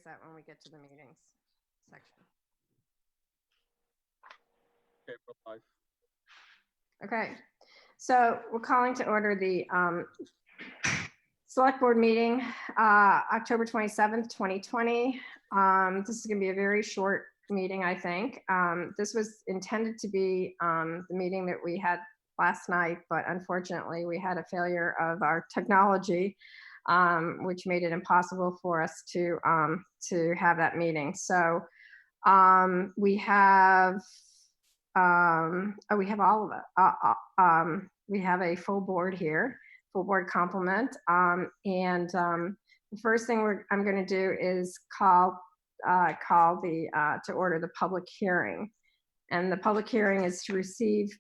that when we get to the meetings section. Okay, we're live. Okay, so we're calling to order the select board meeting, October 27th, 2020. This is going to be a very short meeting, I think. This was intended to be the meeting that we had last night, but unfortunately we had a failure of our technology, which made it impossible for us to have that meeting. So we have all of it. We have a full board here, full board complement. The first thing I'm going to do is call to order the public hearing. And the public hearing is to receive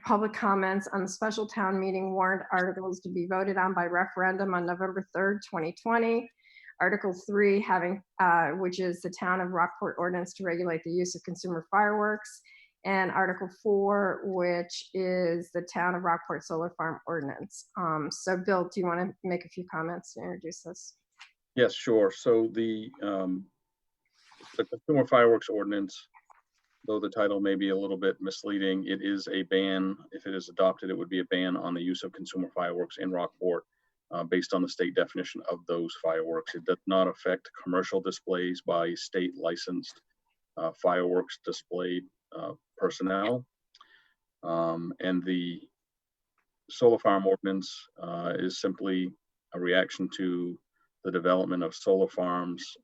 public comments on the special town meeting warrant articles to be voted on by referendum on November 3rd, 2020. Article 3, which is the town of Rockport ordinance to regulate the use of consumer fireworks. And Article 4, which is the town of Rockport solar farm ordinance. So Bill, do you want to make a few comments to introduce this? Yes, sure. So the consumer fireworks ordinance, though the title may be a little bit misleading, it is a ban. If it is adopted, it would be a ban on the use of consumer fireworks in Rockport based on the state definition of those fireworks. It does not affect commercial displays by state licensed fireworks display personnel. And the solar farm ordinance is simply a reaction to the development of solar farms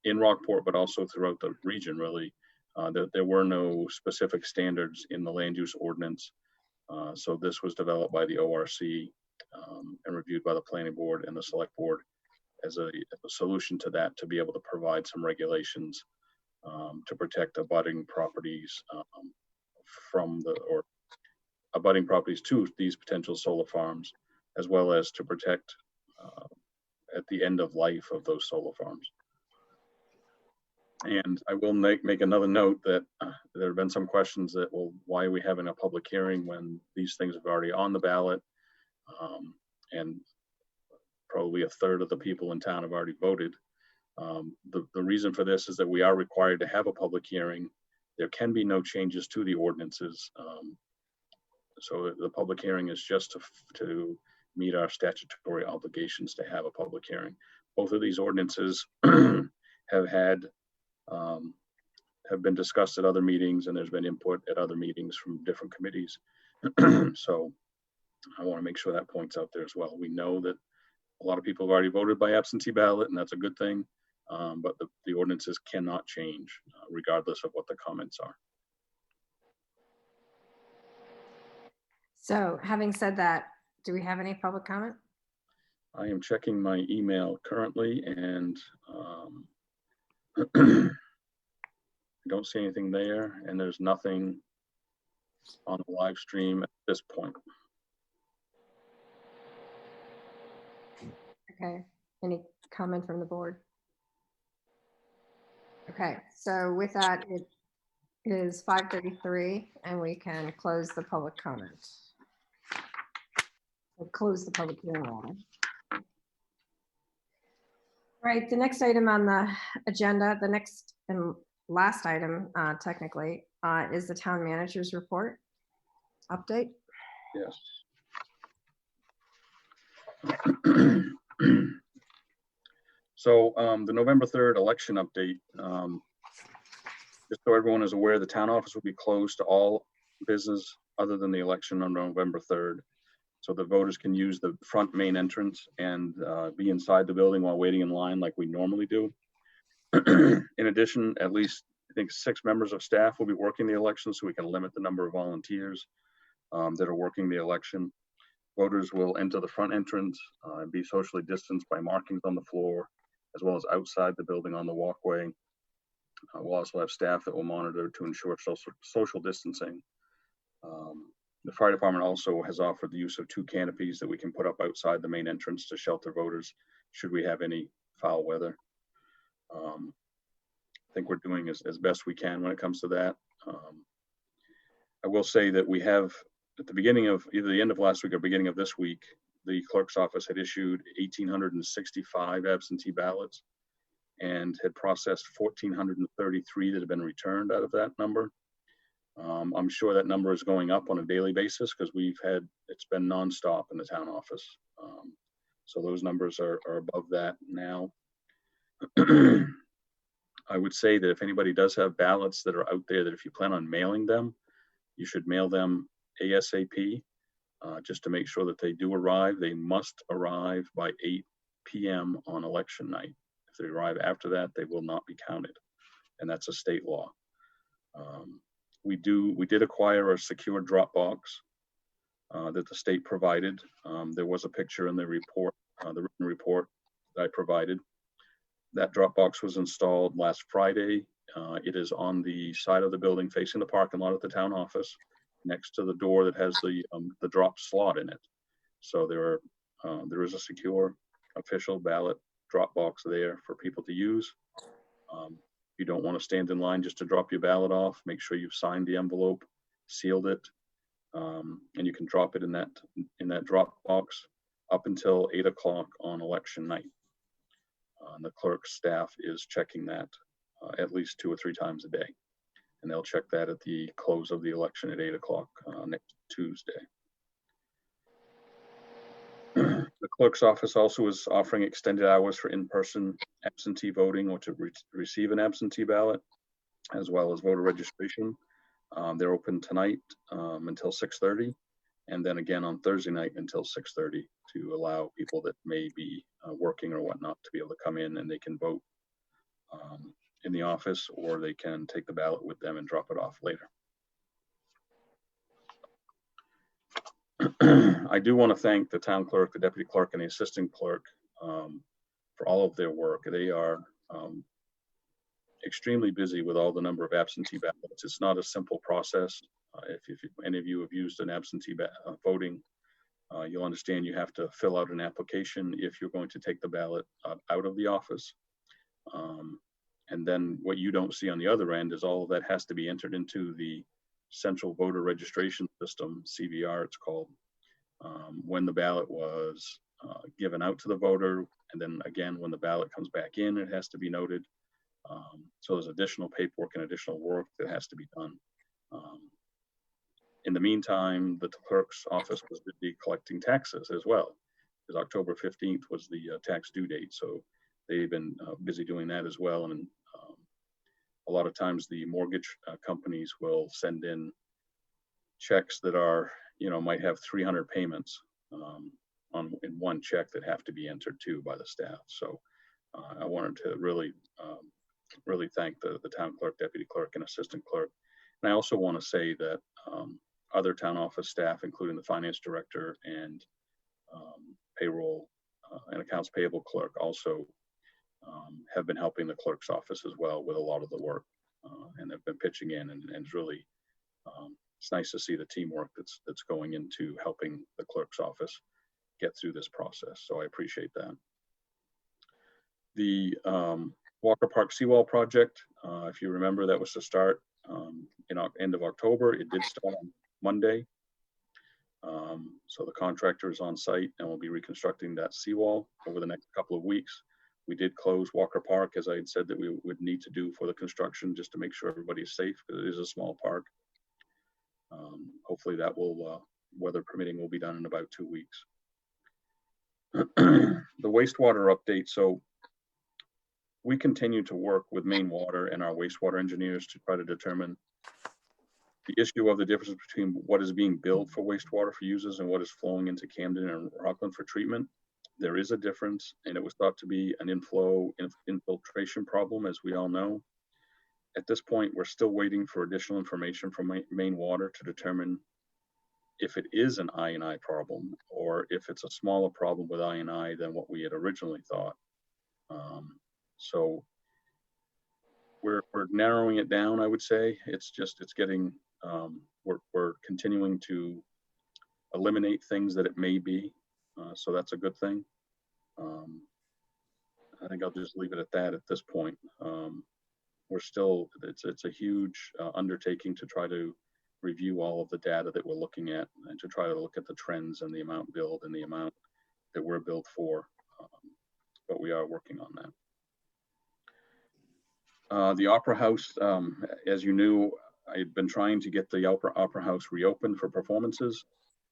in Rockport, but also throughout the region, really. There were no specific standards in the land use ordinance. So this was developed by the ORC and reviewed by the planning board and the select board as a solution to that, to be able to provide some regulations to protect abutting properties abutting properties to these potential solar farms, as well as to protect at the end of life of those solar farms. And I will make another note that there have been some questions that, well, why are we having a public hearing when these things are already on the ballot? And probably a third of the people in town have already voted. The reason for this is that we are required to have a public hearing. There can be no changes to the ordinances. So the public hearing is just to meet our statutory obligations to have a public hearing. Both of these ordinances have been discussed at other meetings, and there's been input at other meetings from different committees. So I want to make sure that point's out there as well. We know that a lot of people have already voted by absentee ballot, and that's a good thing. But the ordinances cannot change regardless of what the comments are. So having said that, do we have any public comment? I am checking my email currently, and I don't see anything there, and there's nothing on the live stream at this point. Okay, any comment from the board? Okay, so with that, it is 5:33, and we can close the public comment. We'll close the public hearing line. All right, the next item on the agenda, the next and last item technically, is the town manager's report update. Yes. So the November 3rd election update, just so everyone is aware, the town office will be closed to all business other than the election on November 3rd. So the voters can use the front main entrance and be inside the building while waiting in line like we normally do. In addition, at least I think 6 members of staff will be working the election, so we can limit the number of volunteers that are working the election. Voters will enter the front entrance and be socially distanced by markings on the floor, as well as outside the building on the walkway. We'll also have staff that will monitor to ensure social distancing. The fire department also has offered the use of 2 canopies that we can put up outside the main entrance to shelter voters should we have any foul weather. I think we're doing as best we can when it comes to that. I will say that we have, at the beginning of either the end of last week or beginning of this week, the clerk's office had issued 1,865 absentee ballots. and had processed 1,433 that have been returned out of that number. I'm sure that number is going up on a daily basis because it's been nonstop in the town office. So those numbers are above that now. I would say that if anybody does have ballots that are out there, that if you plan on mailing them, you should mail them ASAP, just to make sure that they do arrive. They must arrive by 8 p.m. on election night. If they arrive after that, they will not be counted, and that's a state law. We did acquire a secure Dropbox that the state provided. There was a picture in the report, the written report that I provided. That Dropbox was installed last Friday. It is on the side of the building facing the parking lot at the town office, next to the door that has the drop slot in it. So there is a secure official ballot Dropbox there for people to use. You don't want to stand in line just to drop your ballot off. Make sure you've signed the envelope, sealed it, and you can drop it in that Dropbox up until 8 o'clock on election night. And the clerk's staff is checking that at least 2 or 3 times a day. And they'll check that at the close of the election at 8 o'clock next Tuesday. The clerk's office also is offering extended hours for in-person absentee voting or to receive an absentee ballot, as well as voter registration. They're open tonight until 6:30, and then again on Thursday night until 6:30 to allow people that may be working or whatnot to be able to come in, and they can vote in the office, or they can take the ballot with them and drop it off later. I do want to thank the town clerk, the deputy clerk, and the assistant clerk for all of their work. They are extremely busy with all the number of absentee ballots. It's not a simple process. If any of you have used an absentee voting, you'll understand you have to fill out an application if you're going to take the ballot out of the office. And then what you don't see on the other end is all of that has to be entered into the Central Voter Registration System, CVR it's called, when the ballot was given out to the voter. And then again, when the ballot comes back in, it has to be noted. So there's additional paperwork and additional work that has to be done. In the meantime, the clerk's office was busy collecting taxes as well, because October 15th was the tax due date. So they've been busy doing that as well. And a lot of times the mortgage companies will send in checks that are, might have 300 payments in one check that have to be entered too by the staff. So I wanted to really thank the town clerk, deputy clerk, and assistant clerk. And I also want to say that other town office staff, including the finance director and payroll and accounts payable clerk, also have been helping the clerk's office as well with a lot of the work, and have been pitching in, and it's really it's nice to see the teamwork that's going into helping the clerk's office get through this process. So I appreciate that. The Walker Park Seawall project, if you remember, that was to start in end of October. It did start on Monday. So the contractor is on site and will be reconstructing that seawall over the next couple of weeks. We did close Walker Park, as I had said that we would need to do for the construction, just to make sure everybody is safe, because it is a small park. Hopefully that will, weather permitting, will be done in about 2 weeks. The wastewater update. So we continue to work with Maine Water and our wastewater engineers to try to determine the issue of the difference between what is being billed for wastewater for users and what is flowing into Camden and Rockland for treatment. There is a difference, and it was thought to be an infiltration problem, as we all know. At this point, we're still waiting for additional information from Maine Water to determine if it is an I&I problem, or if it's a smaller problem with I&I than what we had originally thought. So we're narrowing it down, I would say. It's getting, we're continuing to eliminate things that it may be. So that's a good thing. I think I'll just leave it at that at this point. We're still, it's a huge undertaking to try to review all of the data that we're looking at, and to try to look at the trends and the amount billed and the amount that we're billed for. But we are working on that. The Opera House, as you knew, I had been trying to get the Opera House reopened for performances.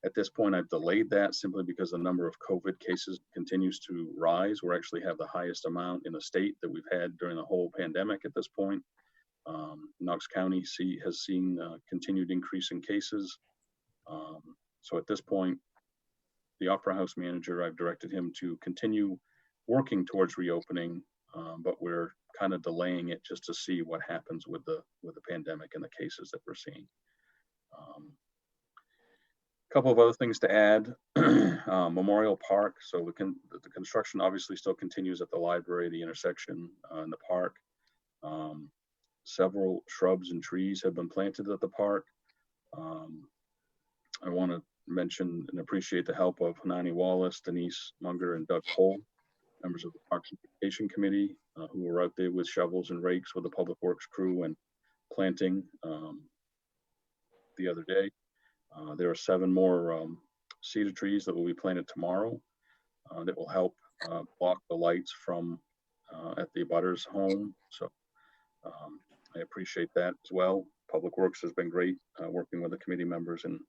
At this point, I've delayed that simply because the number of COVID cases continues to rise. We actually have the highest amount in the state that we've had during the whole pandemic at this point. Knox County has seen continued increase in cases. So at this point, the Opera House manager, I've directed him to continue working towards reopening, but we're kind of delaying it just to see what happens with the pandemic and the cases that we're seeing. A couple of other things to add. Memorial Park. So the construction obviously still continues at the library, the intersection, and the park. Several shrubs and trees have been planted at the park. I want to mention and appreciate the help of Hanani Wallace, Denise Munger, and Doug Cole, members of the Parks and Recreation Committee, who were out there with shovels and rakes with the Public Works crew and planting the other day. There are 7 more cedar trees that will be planted tomorrow that will help block the lights from at the abutters home. So I appreciate that as well. Public Works has been great working with the committee members and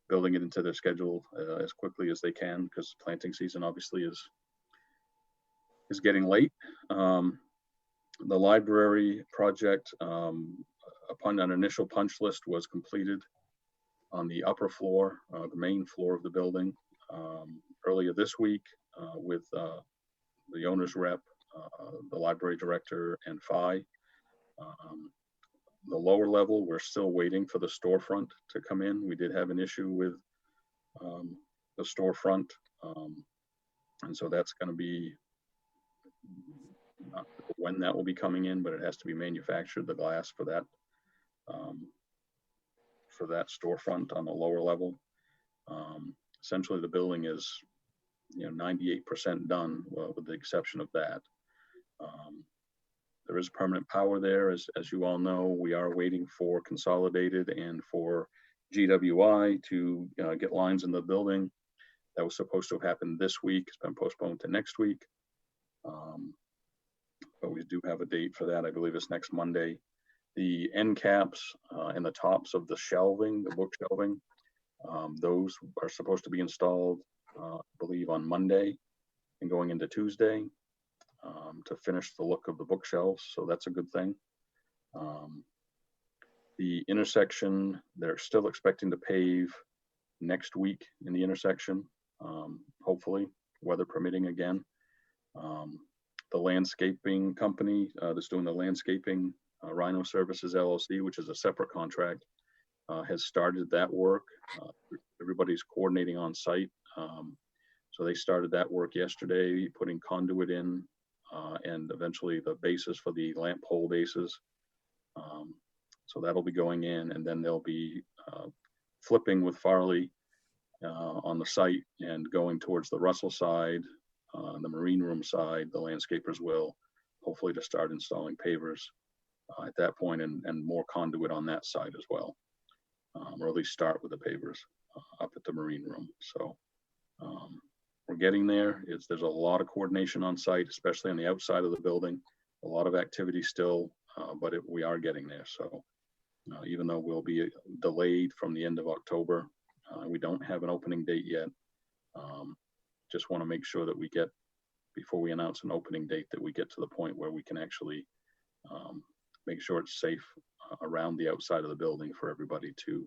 building it into their schedule as quickly as they can, because planting season obviously is getting late. The library project, upon an initial punch list, was completed on the upper floor, the main floor of the building, earlier this week with the owner's rep, the library director, and FI. The lower level, we're still waiting for the storefront to come in. We did have an issue with the storefront, and so that's going to be, not when that will be coming in, but it has to be manufactured, the glass for that storefront on the lower level. Essentially, the building is 98% done, well, with the exception of that. There is permanent power there, as you all know. We are waiting for Consolidated and for GWI to get lines in the building. That was supposed to have happened this week. It's been postponed to next week. But we do have a date for that. I believe it's next Monday. The end caps and the tops of the shelving, the book shelving, those are supposed to be installed, I believe, on Monday and going into Tuesday to finish the look of the bookshelves. So that's a good thing. The intersection, they're still expecting to pave next week in the intersection, hopefully, weather permitting again. The landscaping company that's doing the landscaping, Rhino Services LLC, which is a separate contract, has started that work. Everybody's coordinating on site. So they started that work yesterday, putting conduit in and eventually the bases for the lamp pole bases. So that'll be going in, and then they'll be flipping with Farley on the site and going towards the Russell side, the Marine Room side. The landscapers will hopefully to start installing pavers at that point, and more conduit on that side as well, or at least start with the pavers up at the Marine Room. So we're getting there. There's a lot of coordination on site, especially on the outside of the building. A lot of activity still, but we are getting there. So even though we'll be delayed from the end of October, we don't have an opening date yet. Just want to make sure that we get, before we announce an opening date, that we get to the point where we can actually make sure it's safe around the outside of the building for everybody to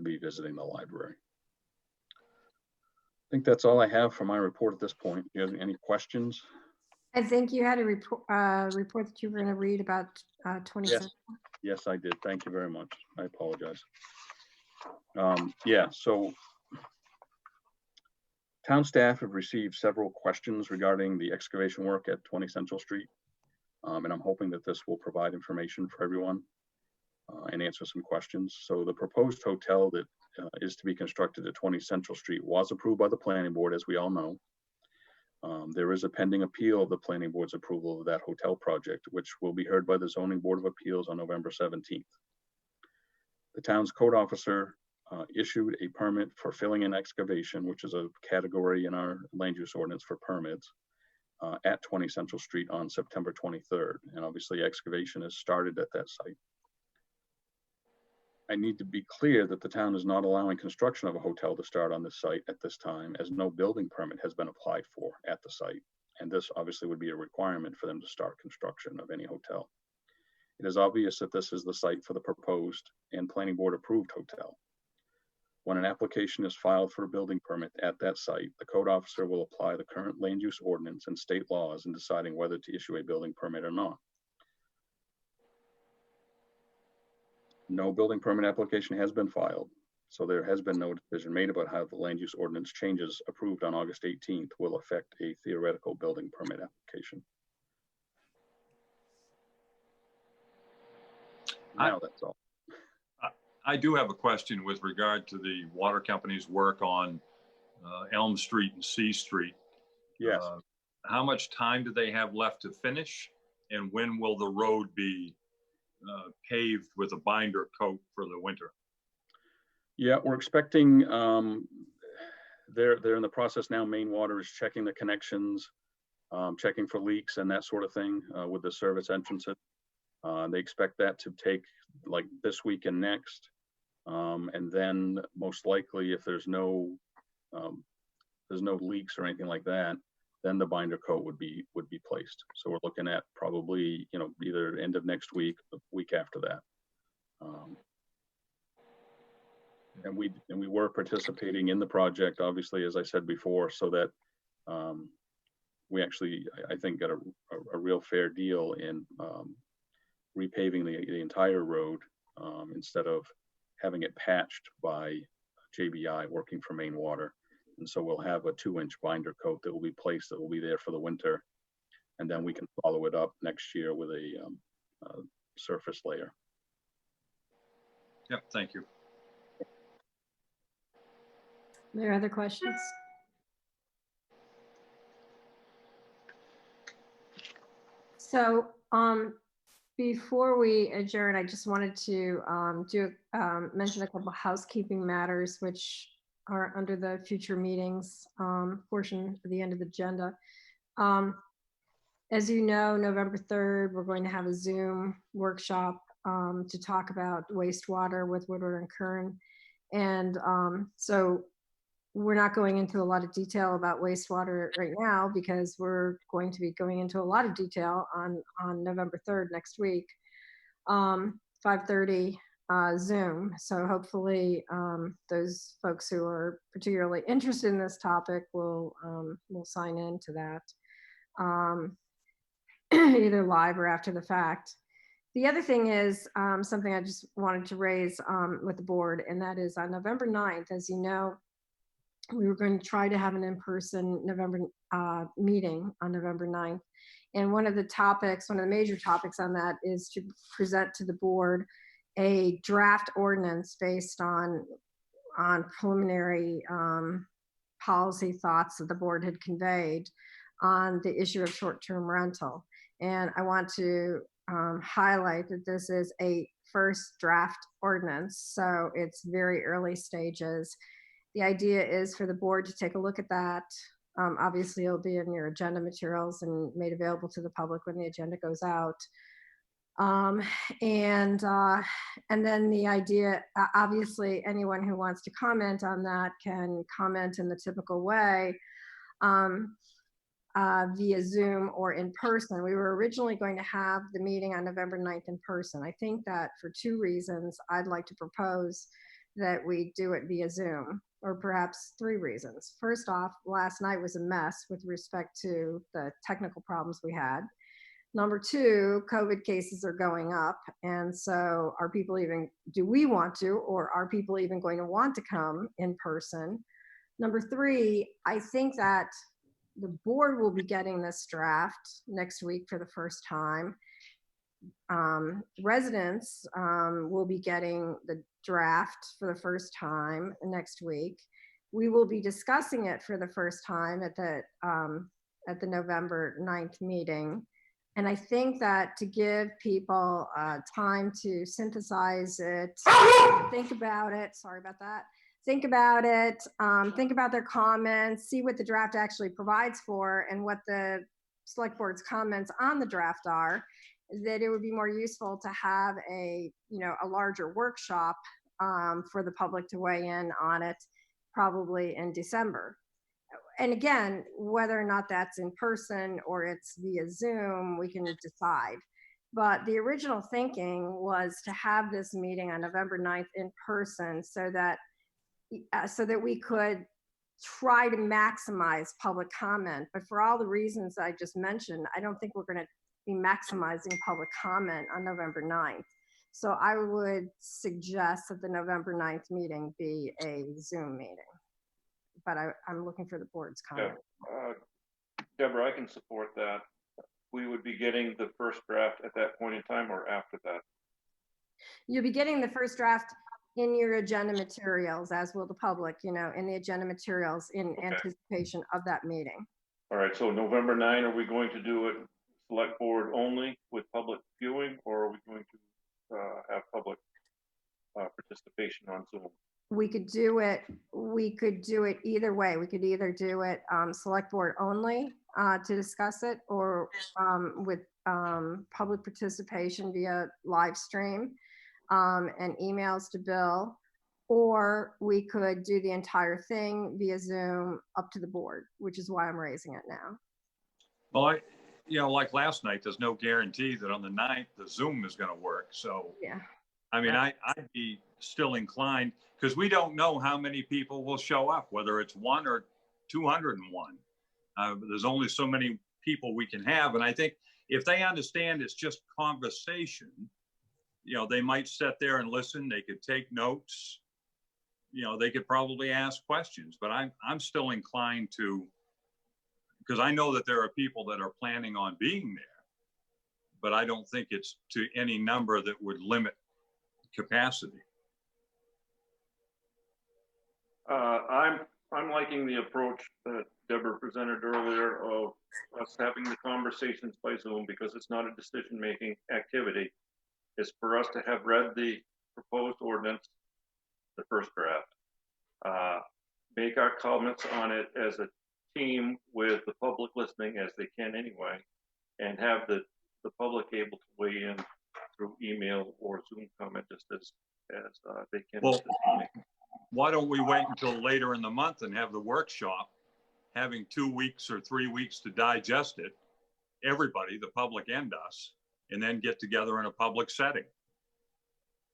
be visiting the library. I think that's all I have for my report at this point. Do you have any questions? I think you had a report that you were going to read about 27. Yes, I did. Thank you very much. I apologize. Yeah, so town staff have received several questions regarding the excavation work at 20 Central Street. And I'm hoping that this will provide information for everyone and answer some questions. So the proposed hotel that is to be constructed at 20 Central Street was approved by the planning board, as we all know. There is a pending appeal of the planning board's approval of that hotel project, which will be heard by the Zoning Board of Appeals on November 17th. The town's code officer issued a permit for filling and excavation, which is a category in our land use ordinance for permits, at 20 Central Street on September 23rd. And obviously excavation has started at that site. I need to be clear that the town is not allowing construction of a hotel to start on this site at this time, as no building permit has been applied for at the site. And this obviously would be a requirement for them to start construction of any hotel. It is obvious that this is the site for the proposed and planning board approved hotel. When an application is filed for a building permit at that site, the code officer will apply the current land use ordinance and state laws in deciding whether to issue a building permit or not. No building permit application has been filed, so there has been no decision made about how the land use ordinance changes approved on August 18th will affect a theoretical building permit application. Now that's all. I do have a question with regard to the water company's work on Elm Street and C Street. Yes. How much time do they have left to finish? And when will the road be paved with a binder coat for the winter? Yeah, we're expecting, they're in the process now. Main Water is checking the connections, checking for leaks and that sort of thing with the service entrances. They expect that to take like this week and next. And then most likely if there's no leaks or anything like that, then the binder coat would be placed. So we're looking at probably, you know, either end of next week, the week after that. And we were participating in the project, obviously, as I said before, so that we actually, I think, got a real fair deal in repaving the entire road instead of having it patched by JBI working for Main Water. And so we'll have a 2-inch binder coat that will be placed, that will be there for the winter. And then we can follow it up next year with a surface layer. Yep, thank you. Are there other questions? So before we adjourn, I just wanted to mention a couple of housekeeping matters which are under the future meetings portion of the end of the agenda. As you know, November 3rd, we're going to have a Zoom workshop to talk about wastewater with Woodward and Kern. And so we're not going into a lot of detail about wastewater right now because we're going to be going into a lot of detail on November 3rd next week, 5:30 Zoom. So hopefully those folks who are particularly interested in this topic will sign in to that either live or after the fact. The other thing is something I just wanted to raise with the board, and that is on November 9th, as you know, we were going to try to have an in-person November meeting on November 9th. And one of the major topics on that is to present to the board a draft ordinance based on preliminary policy thoughts that the board had conveyed on the issue of short-term rental. And I want to highlight that this is a first draft ordinance, so it's very early stages. The idea is for the board to take a look at that. Obviously, it'll be in your agenda materials and made available to the public when the agenda goes out. And then the idea, obviously, anyone who wants to comment on that can comment in the typical way via Zoom or in person. We were originally going to have the meeting on November 9th in person. I think that for 2 reasons, I'd like to propose that we do it via Zoom, or perhaps 3 reasons. First off, last night was a mess with respect to the technical problems we had. Number 2, COVID cases are going up. And so do we want to, or are people even going to want to come in person? Number 3, I think that the board will be getting this draft next week for the first time. Residents will be getting the draft for the first time next week. We will be discussing it for the first time at the November 9th meeting. And I think that to give people time to synthesize it, think about it, sorry about that, think about it, think about their comments, see what the draft actually provides for and what the select board's comments on the draft are, that it would be more useful to have a larger workshop for the public to weigh in on it, probably in December. And again, whether or not that's in person or it's via Zoom, we can decide. But the original thinking was to have this meeting on November 9th in person so that we could try to maximize public comment. But for all the reasons I just mentioned, I don't think we're going to be maximizing public comment on November 9th. So I would suggest that the November 9th meeting be a Zoom meeting. But I'm looking for the board's comment. Deborah, I can support that. We would be getting the first draft at that point in time or after that? You'll be getting the first draft in your agenda materials, as will the public, in the agenda materials in anticipation of that meeting. All right, so November 9, are we going to do it select board only with public viewing, or are we going to have public participation on Zoom? We could do it either way. We could either do it select board only to discuss it, or with public participation via live stream and emails to Bill, or we could do the entire thing via Zoom up to the board, which is why I'm raising it now. Well, like last night, there's no guarantee that on the 9th, the Zoom is going to work. So, yeah. I mean, I'd be still inclined, because we don't know how many people will show up, whether it's 1 or 201. There's only so many people we can have. And I think if they understand it's just conversation, they might sit there and listen. They could take notes. They could probably ask questions. But I'm still inclined to, because I know that there are people that are planning on being there, but I don't think it's to any number that would limit capacity. I'm liking the approach that Deborah presented earlier of us having the conversations by Zoom, because it's not a decision-making activity. It's for us to have read the proposed ordinance, the first draft, make our comments on it as a team with the public listening as they can anyway, and have the public able to weigh in through email or Zoom comment just as they can. Well, why don't we wait until later in the month and have the workshop, having 2 weeks or 3 weeks to digest it, everybody, the public and us, and then get together in a public setting?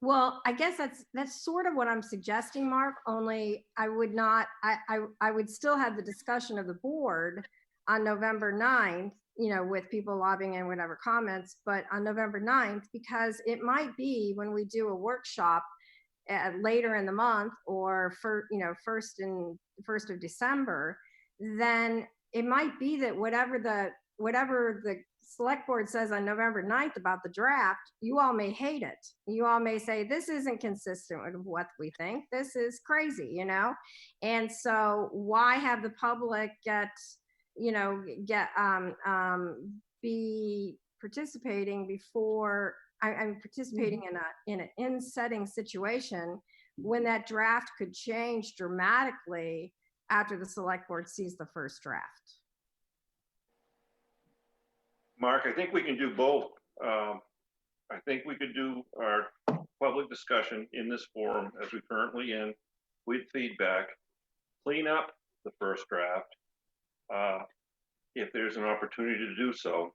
Well, I guess that's sort of what I'm suggesting, Mark, only I would not, I would still have the discussion of the board on November 9th, with people lobbing in whatever comments, but on November 9th, because it might be when we do a workshop later in the month, or first of December, then it might be that whatever the select board says on November 9th about the draft, you all may hate it. You all may say, this isn't consistent with what we think. This is crazy, And so why have the public be participating before I'm participating in an in-setting situation when that draft could change dramatically after the select board sees the first draft? Mark, I think we can do both. I think we could do our public discussion in this forum as we currently in, with feedback, clean up the first draft if there's an opportunity to do so,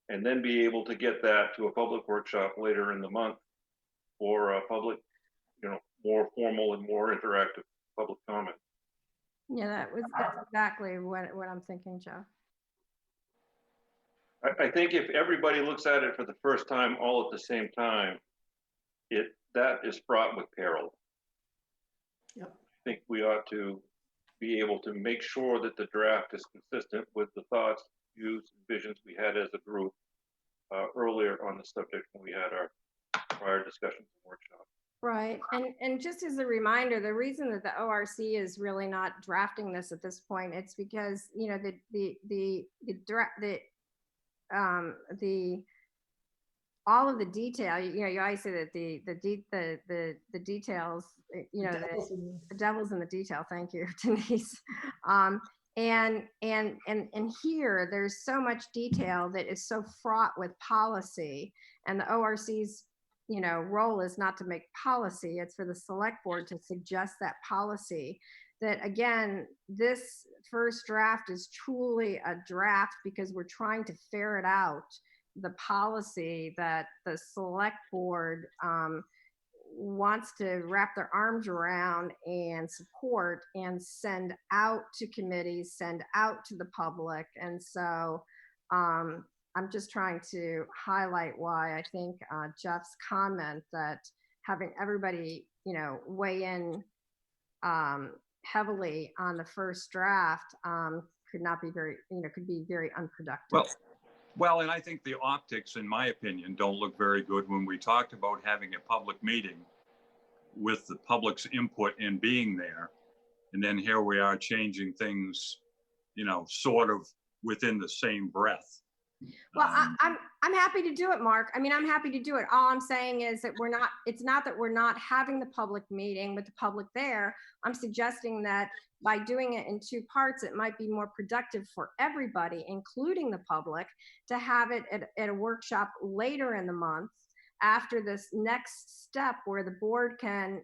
and then be able to get that to a public workshop later in the month for a public, more formal and more interactive public comment. Yeah, that's exactly what I'm thinking, Joe. I think if everybody looks at it for the first time all at the same time, that is fraught with peril. Yep. I think we ought to be able to make sure that the draft is consistent with the thoughts, views, and visions we had as a group earlier on the subject when we had our prior discussions and workshops. Right, and just as a reminder, the reason that the ORC is really not drafting this at this point, it's because all of the detail, you always say that the details, the devil's in the detail. Thank you, Denise. And here there's so much detail that is so fraught with policy, and the ORC's role is not to make policy, it's for the select board to suggest that policy. That again, this first draft is truly a draft because we're trying to ferret out the policy that the select board wants to wrap their arms around and support and send out to committees, send out to the public. And so I'm just trying to highlight why I think Jeff's comment that having everybody, weigh in heavily on the first draft could not be very, could be very unproductive. Well, and I think the optics, in my opinion, don't look very good when we talked about having a public meeting with the public's input and being there. And then here we are changing things, sort of within the same breath. Well, I'm happy to do it, Mark. I mean, I'm happy to do it. All I'm saying is that it's not that we're not having the public meeting with the public there. I'm suggesting that by doing it in two parts, it might be more productive for everybody, including the public, to have it at a workshop later in the month after this next step where the board can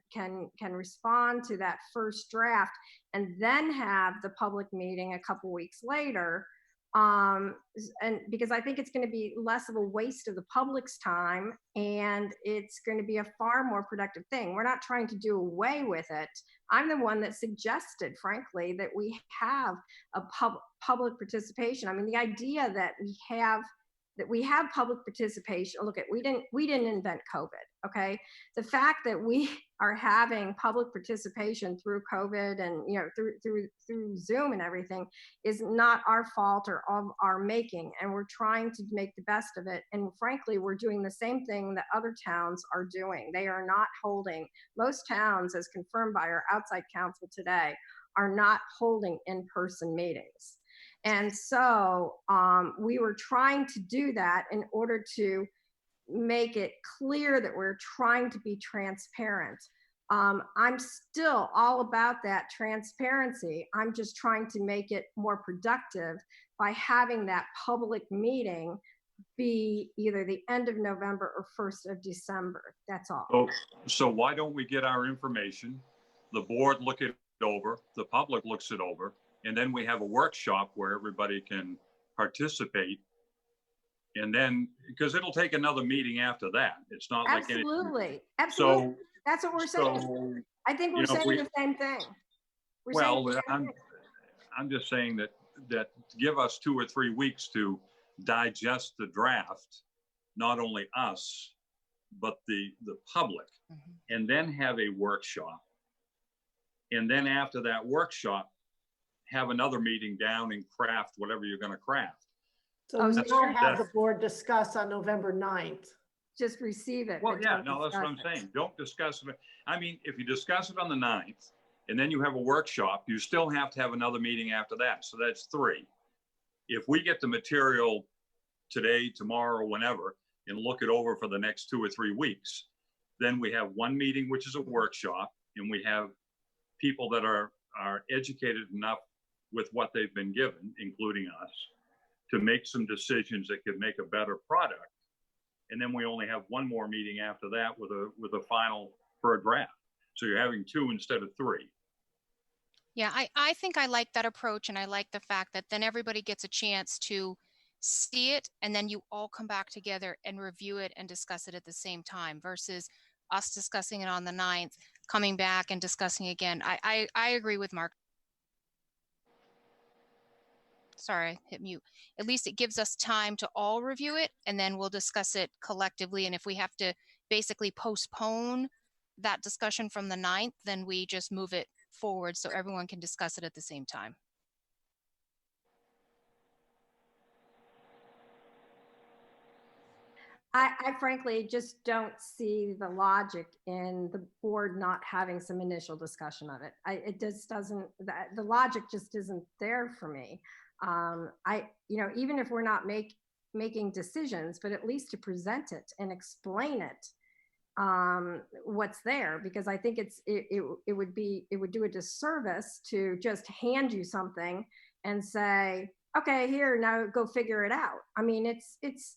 respond to that first draft, and then have the public meeting a couple weeks later. And because I think it's going to be less of a waste of the public's time, and it's going to be a far more productive thing. We're not trying to do away with it. I'm the one that suggested, frankly, that we have a public participation. I mean, the idea that we have public participation. Look, we didn't invent COVID. Okay, the fact that we are having public participation through COVID and through Zoom and everything is not our fault or of our making, and we're trying to make the best of it. And frankly, we're doing the same thing that other towns are doing. They are not holding. Most towns, as confirmed by our outside counsel today, are not holding in-person meetings. And so we were trying to do that in order to make it clear that we're trying to be transparent. I'm still all about that transparency. I'm just trying to make it more productive by having that public meeting be either the end of November or 1st of December. That's all. So why don't we get our information, the board look it over, the public looks it over, and then we have a workshop where everybody can participate. And then, because it'll take another meeting after that. It's not like anything. Absolutely. So that's what we're saying. I think we're saying the same thing. I'm just saying that give us 2 or 3 weeks to digest the draft, not only us, but the public, and then have a workshop. And then after that workshop, have another meeting down and craft whatever you're going to craft. So we don't have the board discuss on November 9th. Just receive it. Well, yeah, no, that's what I'm saying. Don't discuss it. I mean, if you discuss it on the 9th and then you have a workshop, you still have to have another meeting after that. So that's 3. If we get the material today, tomorrow, whenever, and look it over for the next 2 or 3 weeks, then we have one meeting, which is a workshop, and we have people that are educated enough with what they've been given, including us, to make some decisions that could make a better product. And then we only have one more meeting after that with a final for a draft. So you're having 2 instead of 3. Yeah, I think I like that approach, and I like the fact that then everybody gets a chance to see it, and then you all come back together and review it and discuss it at the same time versus us discussing it on the 9th, coming back and discussing again. I agree with Mark. Sorry, hit mute. At least it gives us time to all review it, and then we'll discuss it collectively. And if we have to basically postpone that discussion from the 9th, then we just move it forward so everyone can discuss it at the same time. I frankly just don't see the logic in the board not having some initial discussion of it. It just doesn't, the logic just isn't there for me. Even if we're not making decisions, but at least to present it and explain it, what's there, because I think it would do a disservice to just hand you something and say, okay, here, now go figure it out. I mean, it's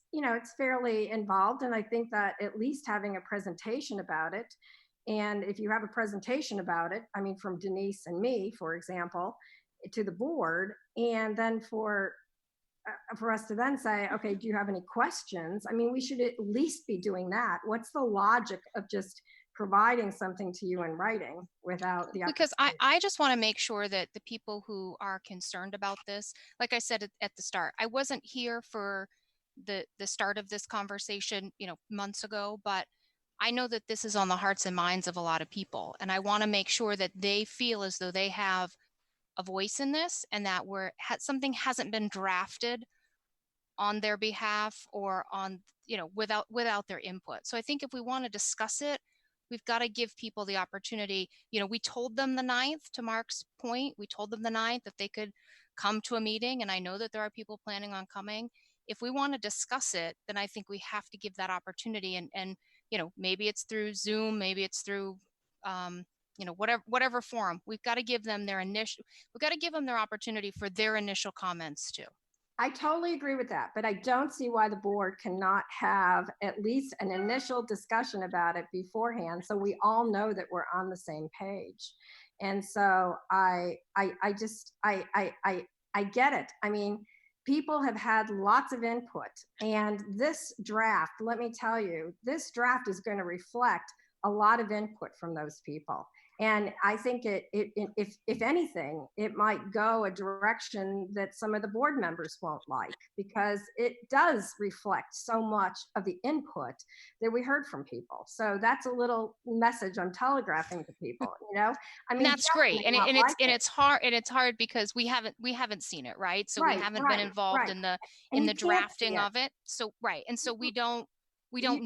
fairly involved. And I think that at least having a presentation about it, and if you have a presentation about it, I mean, from Denise and me, for example, to the board, and then for us to then say, okay, do you have any questions? I mean, we should at least be doing that. What's the logic of just providing something to you in writing without the Because I just want to make sure that the people who are concerned about this, like I said at the start, I wasn't here for the start of this conversation, months ago, but I know that this is on the hearts and minds of a lot of people. And I want to make sure that they feel as though they have a voice in this, and that something hasn't been drafted on their behalf or on, without their input. So I think if we want to discuss it, we've got to give people the opportunity. We told them the 9th, to Mark's point, we told them the 9th that they could come to a meeting. And I know that there are people planning on coming. If we want to discuss it, then I think we have to give that opportunity. And maybe it's through Zoom, maybe it's through, whatever forum. We've got to give them their opportunity for their initial comments too. I totally agree with that, but I don't see why the board cannot have at least an initial discussion about it beforehand, so we all know that we're on the same page. And so I get it. I mean, people have had lots of input, and this draft, let me tell you, this draft is going to reflect a lot of input from those people. And I think if anything, it might go a direction that some of the board members won't like, because it does reflect so much of the input that we heard from people. So that's a little message I'm telegraphing to people, I mean, that's great. And it's hard because we haven't seen it, right? So we haven't been involved in the drafting of it. So, right. And so we don't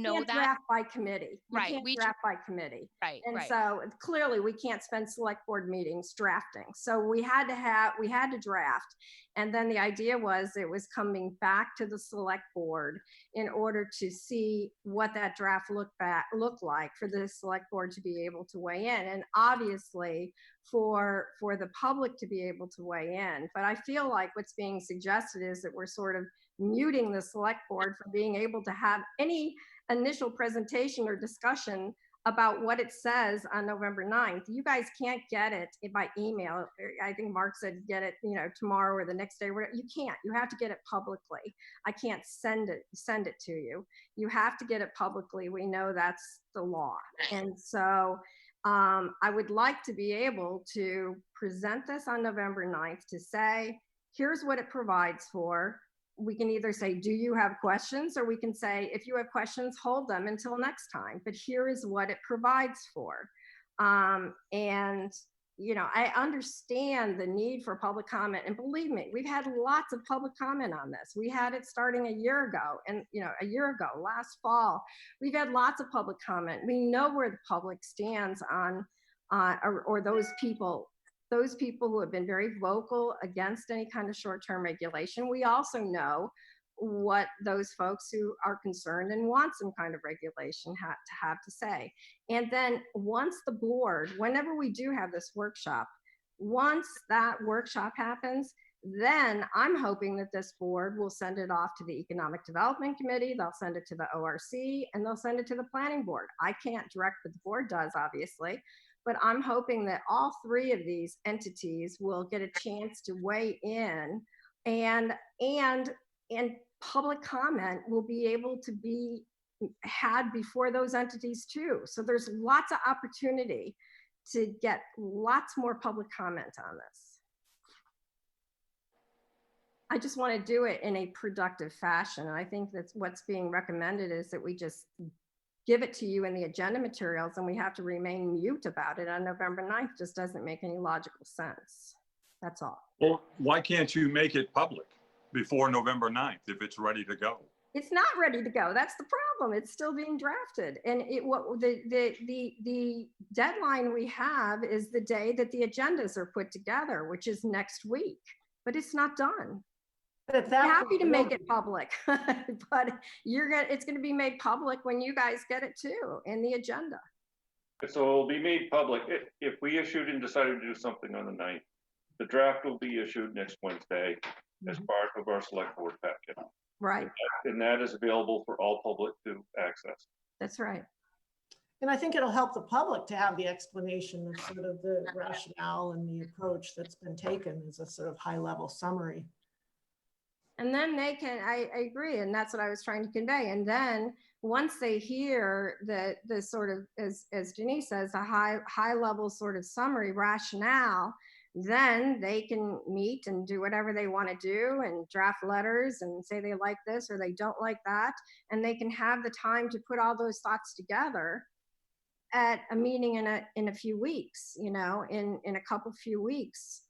know that. Draft by committee. Right. We draft by committee. Right. And so clearly we can't spend select board meetings drafting. So we had to draft. And then the idea was it was coming back to the select board in order to see what that draft looked like for the select board to be able to weigh in. And obviously for the public to be able to weigh in. But I feel like what's being suggested is that we're sort of muting the select board from being able to have any initial presentation or discussion about what it says on November 9th. You guys can't get it by email. I think Mark said get it, tomorrow or the next day. You can't. You have to get it publicly. I can't send it to you. You have to get it publicly. We know that's the law. And so I would like to be able to present this on November 9th to say, here's what it provides for. We can either say, do you have questions? Or we can say, if you have questions, hold them until next time. But here is what it provides for. And, I understand the need for public comment. And believe me, we've had lots of public comment on this. We had it starting a year ago. And, last fall, we've had lots of public comment. We know where the public stands on, or those people who have been very vocal against any kind of short-term regulation. We also know what those folks who are concerned and want some kind of regulation have to say. And then once the board, whenever we do have this workshop, once that workshop happens, then I'm hoping that this board will send it off to the Economic Development Committee, they'll send it to the ORC, and they'll send it to the Planning Board. I can't direct what the board does, obviously, but I'm hoping that all three of these entities will get a chance to weigh in, and public comment will be able to be had before those entities too. So there's lots of opportunity to get lots more public comment on this. I just want to do it in a productive fashion. And I think that's what's being recommended, is that we just give it to you in the agenda materials and we have to remain mute about it on November 9th. Just doesn't make any logical sense. That's all. Well, why can't you make it public before November 9th if it's ready to go? It's not ready to go. That's the problem. It's still being drafted. And the deadline we have is the day that the agendas are put together, which is next week, but it's not done. I'm happy to make it public, but it's going to be made public when you guys get it too, in the agenda. So it'll be made public if we issued and decided to do something on the 9th. the draft will be issued next Wednesday as part of our select board packet. Right, And that is available for all public to access. that's right. And I think it'll help the public to have the explanation of sort of the rationale and the approach that's been taken as a sort of high-level summary. And then they can, I agree, and that's what I was trying to convey. And then once they hear the sort of, as Denise says, a high level sort of summary rationale, then they can meet and do whatever they want to do and draft letters and say they like this or they don't like that. And they can have the time to put all those thoughts together at a meeting in a few weeks, you know, in a few weeks,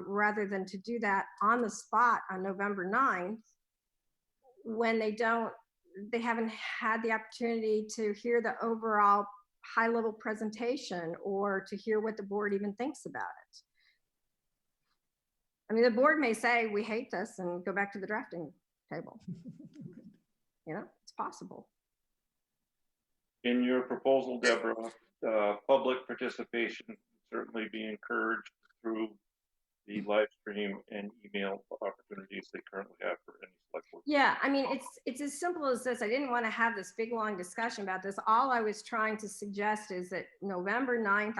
rather than to do that on the spot on November 9th, when they haven't had the opportunity to hear the overall high level presentation or to hear what the board even thinks about it. I mean, the board may say, we hate this and go back to the drafting table. You know, it's possible. In your proposal, Deborah, public participation can certainly be encouraged through the live stream and email opportunities they currently have for any select board. Yeah, I mean, it's as simple as this. I didn't want to have this big, long discussion about this. All I was trying to suggest is that November 9th,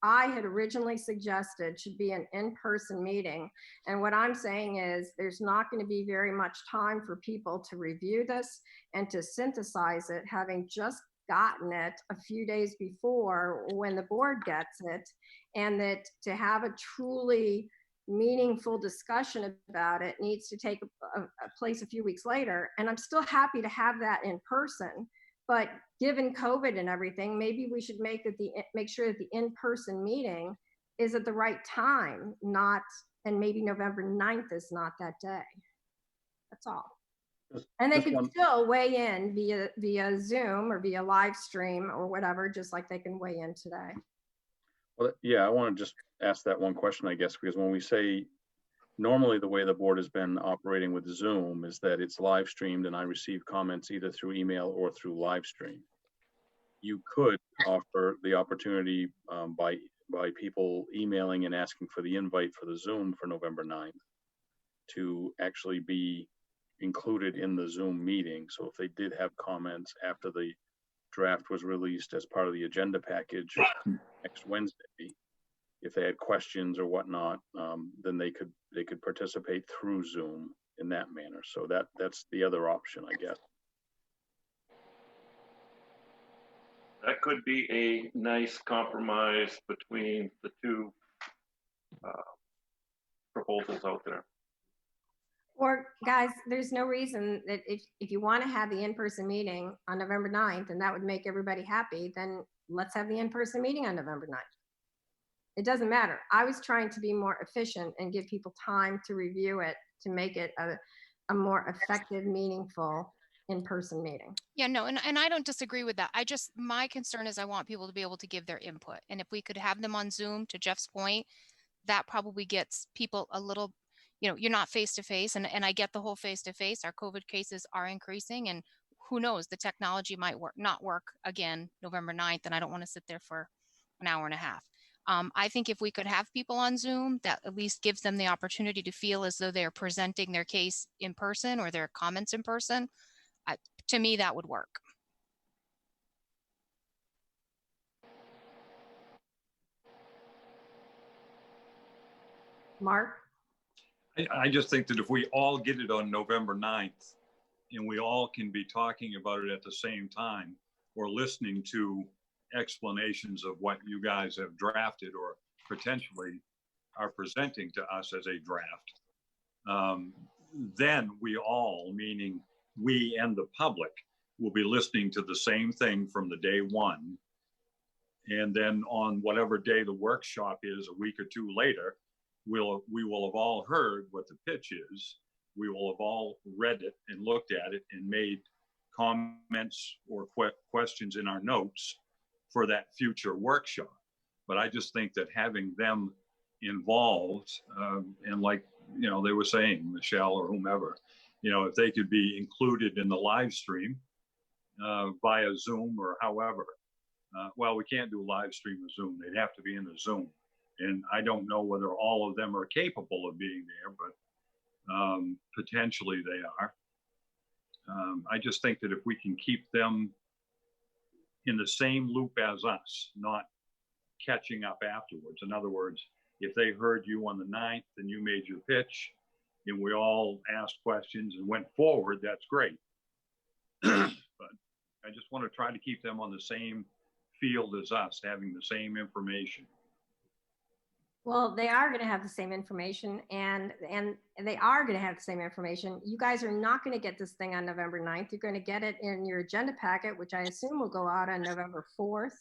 I had originally suggested should be an in-person meeting. And what I'm saying is there's not going to be very much time for people to review this and to synthesize it, having just gotten it a few days before when the board gets it, and that to have a truly meaningful discussion about it needs to take a place a few weeks later. And I'm still happy to have that in person, but given COVID and everything, maybe we should make sure that the in-person meeting is at the right time, and maybe November 9th is not that day. That's all. And they could still weigh in via Zoom or via live stream or whatever, just like they can weigh in today. Well, yeah, I want to just ask that one question, I guess, because when we say normally the way the board has been operating with Zoom is that it's live streamed and I receive comments either through email or through live stream. You could offer the opportunity by people emailing and asking for the invite for the Zoom for November 9th to actually be included in the Zoom meeting. So if they did have comments after the draft was released as part of the agenda package next Wednesday, if they had questions or whatnot, then they could participate through Zoom in that manner. So that's the other option, I guess. That could be a nice compromise between the two proposals out there. Or guys, there's no reason that if you want to have the in-person meeting on November 9th and that would make everybody happy, then let's have the in-person meeting on November 9th. It doesn't matter. I was trying to be more efficient and give people time to review it to make it a more effective, meaningful in-person meeting. Yeah, no, and I don't disagree with that. My concern is I want people to be able to give their input. And if we could have them on Zoom, to Jeff's point, that probably gets people a little, you know, you're not face-to-face, and I get the whole face-to-face. Our COVID cases are increasing, and who knows, the technology might not work again November 9th, and I don't want to sit there for an hour and a half. I think if we could have people on Zoom, that at least gives them the opportunity to feel as though they're presenting their case in person or their comments in person. To me, that would work. Mark? I just think that if we all get it on November 9th and we all can be talking about it at the same time or listening to explanations of what you guys have drafted or potentially are presenting to us as a draft, then we all, meaning we and the public, will be listening to the same thing from the day one. And then on whatever day the workshop is, a week or two later, we will have all heard what the pitch is. We will have all read it and looked at it and made comments or questions in our notes for that future workshop. But I just think that having them involved, and like, you know, they were saying, Michelle or whomever, you know, if they could be included in the live stream via Zoom or however. Well, we can't do live stream with Zoom. They'd have to be in the Zoom. And I don't know whether all of them are capable of being there, but potentially they are. I just think that if we can keep them in the same loop as us, not catching up afterwards. In other words, if they heard you on the 9th and you made your pitch and we all asked questions and went forward, that's great. But I just want to try to keep them on the same field as us, having the same information. Well, they are going to have the same information, and they are going to have the same information. You guys are not going to get this thing on November 9th. You're going to get it in your agenda packet, which I assume will go out on November 4th,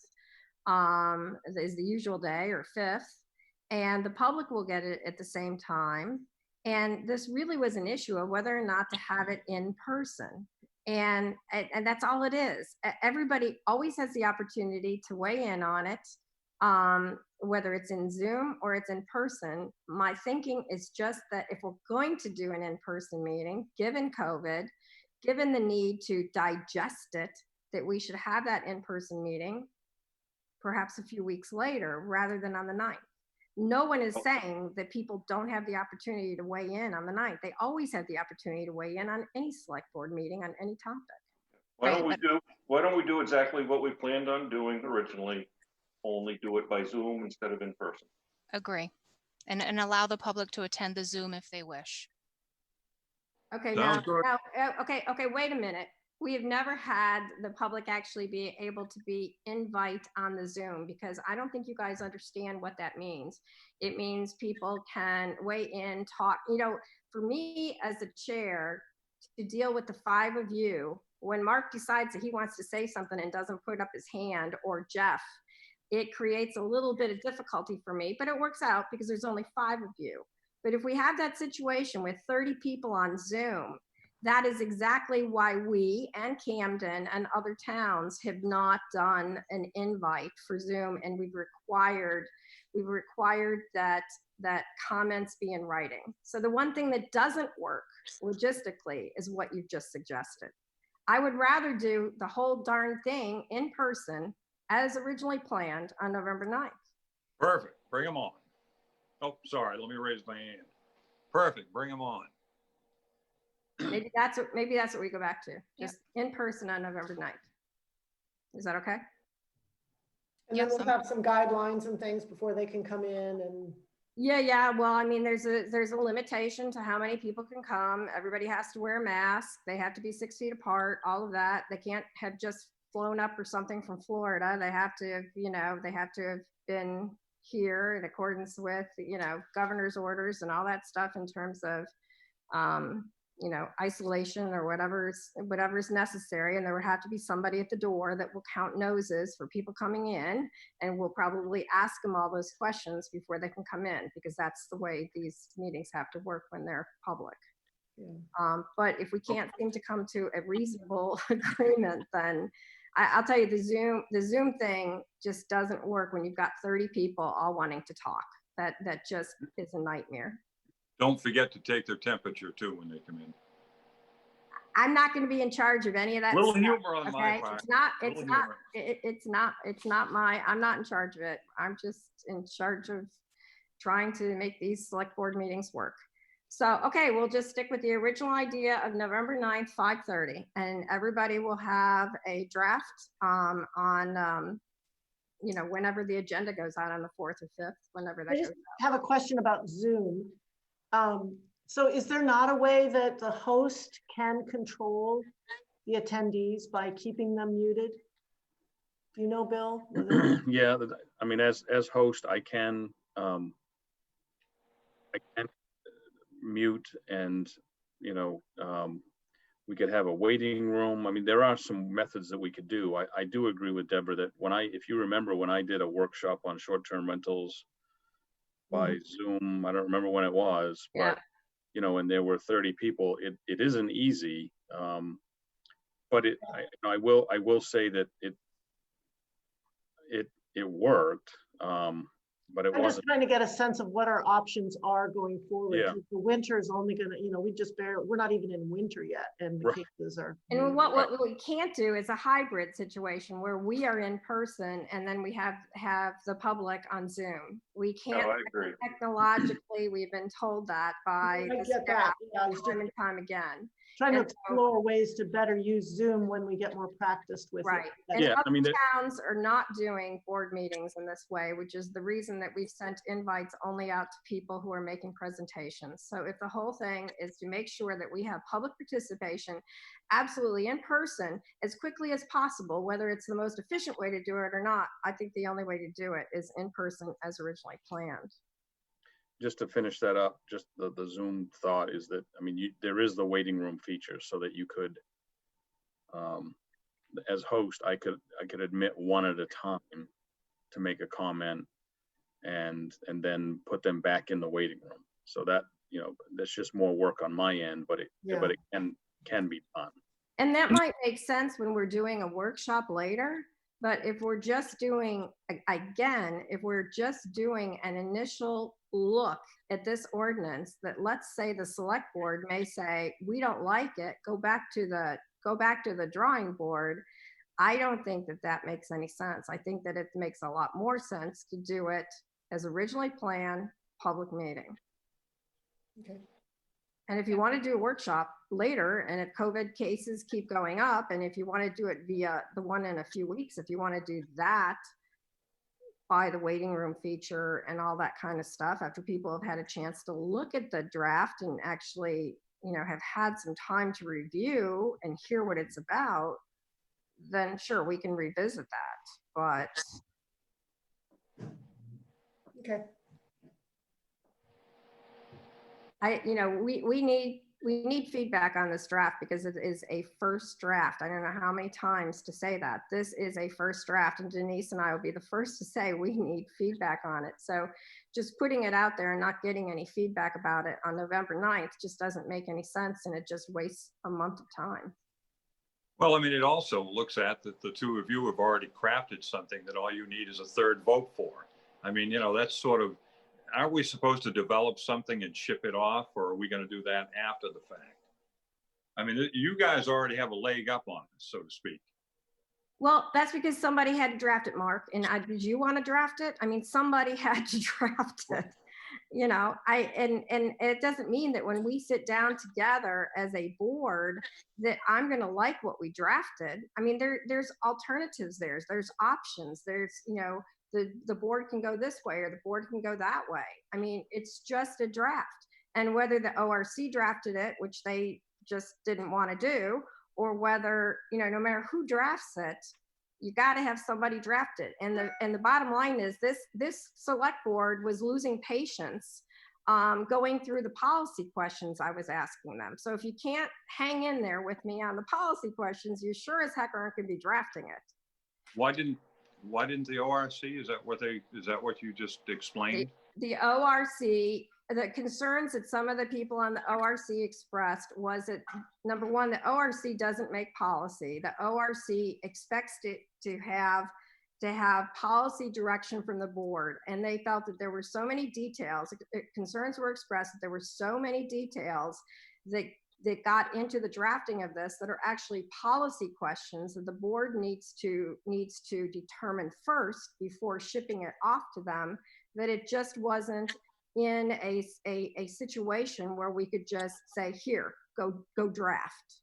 is the usual day, or 5th. And the public will get it at the same time. And this really was an issue of whether or not to have it in person. And that's all it is. Everybody always has the opportunity to weigh in on it. Whether it's in Zoom or it's in person. My thinking is just that if we're going to do an in-person meeting, given COVID, given the need to digest it, that we should have that in-person meeting perhaps a few weeks later rather than on the 9th. No one is saying that people don't have the opportunity to weigh in on the 9th. They always have the opportunity to weigh in on any select board meeting on any topic. Why don't we do exactly what we planned on doing originally? Only do it by Zoom instead of in person. Agree. And allow the public to attend the Zoom if they wish. Okay, okay, wait a minute. We have never had the public actually be able to be invite on the Zoom, because I don't think you guys understand what that means. It means people can weigh in, talk. You know, for me as a chair to deal with the 5 of you, when Mark decides that he wants to say something and doesn't put up his hand, or Jeff, it creates a little bit of difficulty for me, but it works out because there's only 5 of you. But if we have that situation with 30 people on Zoom, that is exactly why we and Camden and other towns have not done an invite for Zoom, and we've required that comments be in writing. So the one thing that doesn't work logistically is what you've just suggested. I would rather do the whole darn thing in person as originally planned on November 9th. Perfect. Bring them on. Oh, sorry. Let me raise my hand. Perfect. Bring them on. Maybe that's what we go back to. Just in person on November 9th. Is that okay? And then we'll have some guidelines and things before they can come in and. Yeah. Well, I mean, there's a limitation to how many people can come. Everybody has to wear a mask. They have to be 6 feet apart, all of that. They can't have just flown up or something from Florida. They have to have been here in accordance with, governor's orders and all that stuff in terms of, isolation or whatever's necessary. And there would have to be somebody at the door that will count noses for people coming in, and we'll probably ask them all those questions before they can come in, because that's the way these meetings have to work when they're public. Yeah. But if we can't seem to come to a reasonable agreement, then I'll tell you, the Zoom thing just doesn't work when you've got 30 people all wanting to talk. That just is a nightmare. Don't forget to take their temperature too when they come in. I'm not going to be in charge of any of that. Little stuff, humor on my part. I'm not in charge of it. I'm just in charge of trying to make these select board meetings work. So, okay, we'll just stick with the original idea of November 9th, 5:30, and everybody will have a draft on whenever the agenda goes out on the 4th or 5th, whenever that goes out. I have a question about Zoom. So is there not a way that the host can control the attendees by keeping them muted? Do you know, Bill? Yeah, I mean, as host, I can mute, and we could have a waiting room. I mean, there are some methods that we could do. I do agree with Deborah that if you remember when I did a workshop on short-term rentals by Zoom, I don't remember when it was, but and there were 30 people, it isn't easy. But I will say that it worked. but it I'm just wasn't. trying to get a sense of what our options are going forward. Yeah. 'Cause the winter is only gonna, we're not even in winter yet, and the Right. cases are. And what we can't do is a hybrid situation where we are in person and then we have the public on Zoom. We No, can't I agree. technologically, we've been told that by I the get staff that. Yeah, I was just time and time again. trying to and so- explore ways to better use Zoom when we get more practiced with it. Right. That's- And Yeah, I other mean, towns are not doing board meetings in this way, which is the reason that we've sent invites only out to people who are making presentations. So if the whole thing is to make sure that we have public participation absolutely in person as quickly as possible, whether it's the most efficient way to do it or not, I think the only way to do it is in person as originally planned. just to finish that up, just the Zoom thought is that, I mean, there is the waiting room feature so that you could, as host, I could admit one at a time to make a comment and then put them back in the waiting room. So that, that's just more work on my end, but it can be done. And that might make sense when we're doing a workshop later, but if we're just doing, again, if we're just doing an initial look at this ordinance, that let's say the select board may say, we don't like it, go back to the drawing board. I don't think that makes any sense. I think that it makes a lot more sense to do it as originally planned, public meeting. Okay. And if you want to do a workshop later, and if COVID cases keep going up, and if you want to do it via the one in a few weeks, if you want to do that by the waiting room feature and all that kind of stuff, after people have had a chance to look at the draft and actually, have had some time to review and hear what it's about, then sure, we can revisit that. But Okay. we need feedback on this draft because it is a first draft. I don't know how many times to say that. This is a first draft, and Denise and I will be the first to say we need feedback on it. So just putting it out there and not getting any feedback about it on November 9th just doesn't make any sense, and it just wastes a month of time. Well, I mean, it also looks at that the two of you have already crafted something that all you need is a third vote for. I mean, that's sort of, aren't we supposed to develop something and ship it off, or are we going to do that after the fact? I mean, you guys already have a leg up on us, so to speak. Well, that's because somebody had to draft it, Mark. And did you want to draft it? I mean, somebody had to draft it. And it doesn't mean that when we sit down together as a board that I'm going to like what we drafted. I mean, there's alternatives. There's options. There's, the board can go this way or the board can go that way. I mean, it's just a draft. And whether the ORC drafted it, which they just didn't want to do, or whether, no matter who drafts it, you got to have somebody draft it. And the bottom line is this select board was losing patience going through the policy questions I was asking them. So if you can't hang in there with me on the policy questions, you sure as heck aren't going to be drafting it. Why didn't the ORC? Is that what you just explained? The ORC, the concerns that some of the people on the ORC expressed was that, number one, the ORC doesn't make policy. The ORC expects it to have policy direction from the board. And they felt that there were so many details, concerns were expressed that there were so many details that got into the drafting of this that are actually policy questions that the board needs to determine first before shipping it off to them, that it just wasn't in a situation where we could just say, here, go draft.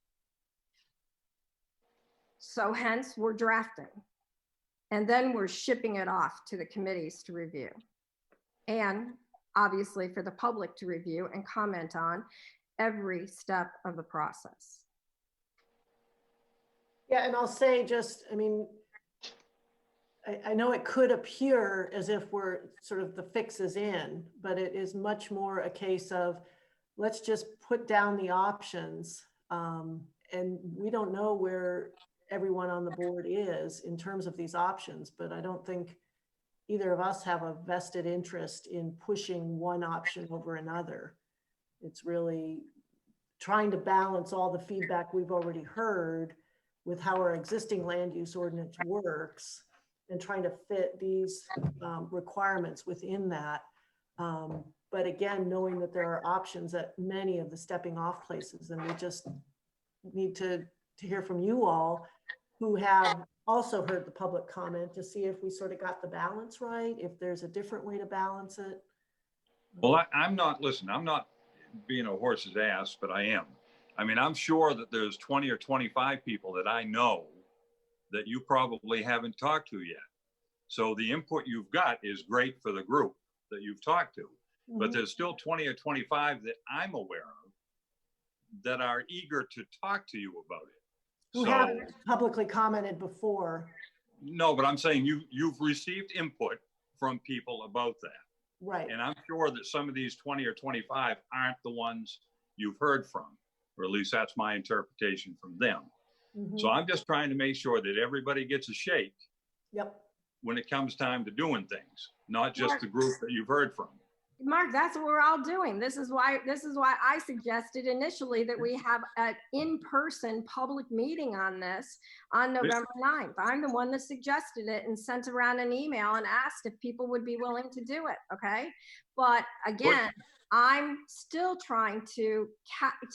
So hence we're drafting. And then we're shipping it off to the committees to review. And obviously for the public to review and comment on every step of the process. Yeah, and I'll say I know it could appear as if we're sort of the fix is in, but it is much more a case of let's just put down the options. And we don't know where everyone on the board is in terms of these options, but I don't think either of us have a vested interest in pushing one option over another. It's really trying to balance all the feedback we've already heard with how our existing land use ordinance works and trying to fit these requirements within that. But again, knowing that there are options at many of the stepping off places, and we just need to hear from you all who have also heard the public comment to see if we sort of got the balance right, if there's a different way to balance it. Well, I'm not being a horse's ass, but I am. I mean, I'm sure that there's 20 or 25 people that I know that you probably haven't talked to yet. So the input you've got is great for the group that you've talked to, but there's still 20 or 25 that I'm aware of that are eager to talk to you about it. Who haven't publicly commented before. No, but I'm saying you've received input from people about that. Right. And I'm sure that some of these 20 or 25 aren't the ones you've heard from, or at least that's my interpretation from them. So I'm just trying to make sure that everybody gets a shake when it comes time to doing things, not just the group that you've heard from. Mark, that's what we're all doing. This is why I suggested initially that we have an in-person public meeting on this on November 9th. I'm the one that suggested it and sent around an email and asked if people would be willing to do it. Okay. But again, I'm still trying to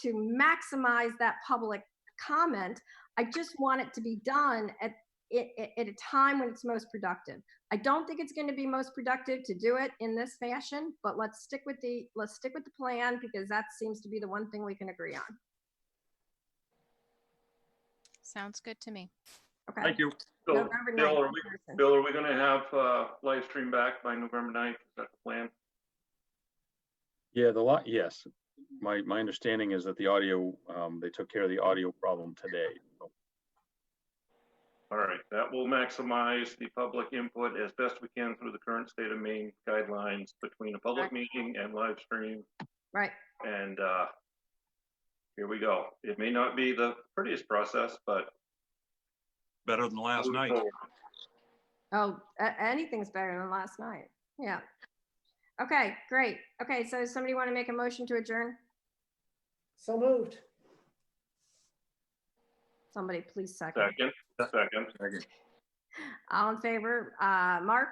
maximize that public comment. I just want it to be done at a time when it's most productive. I don't think it's going to be most productive to do it in this fashion, but let's stick with the plan, because that seems to be the one thing we can agree on. Sounds good to me. Okay. Thank you. So, November 9th, Bill, are we going to have live stream back by November 9th? Is that the plan? Yeah, yes. My understanding is that the audio, they took care of the audio problem today. So. All right, that will maximize the public input as best we can through the current state of Maine guidelines between a public meeting and live stream. Right. And here we go. It may not be the prettiest process, but better than last night. Oh, anything's better than last night. Yeah. Okay, great. Okay, so somebody want to make a motion to adjourn? So moved. Somebody please second. Second. All in favor? Mark?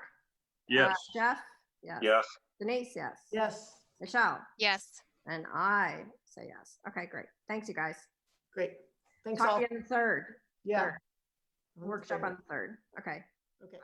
Yes. Jeff? Yes. Yes. Denise? Yes. Yes. Michelle? Yes. And I say yes. Okay, great. Thanks, you guys. Great. Thanks Talk all. to you on the 3rd. Yeah. Third. Workshop on the 3rd. Okay. Okay.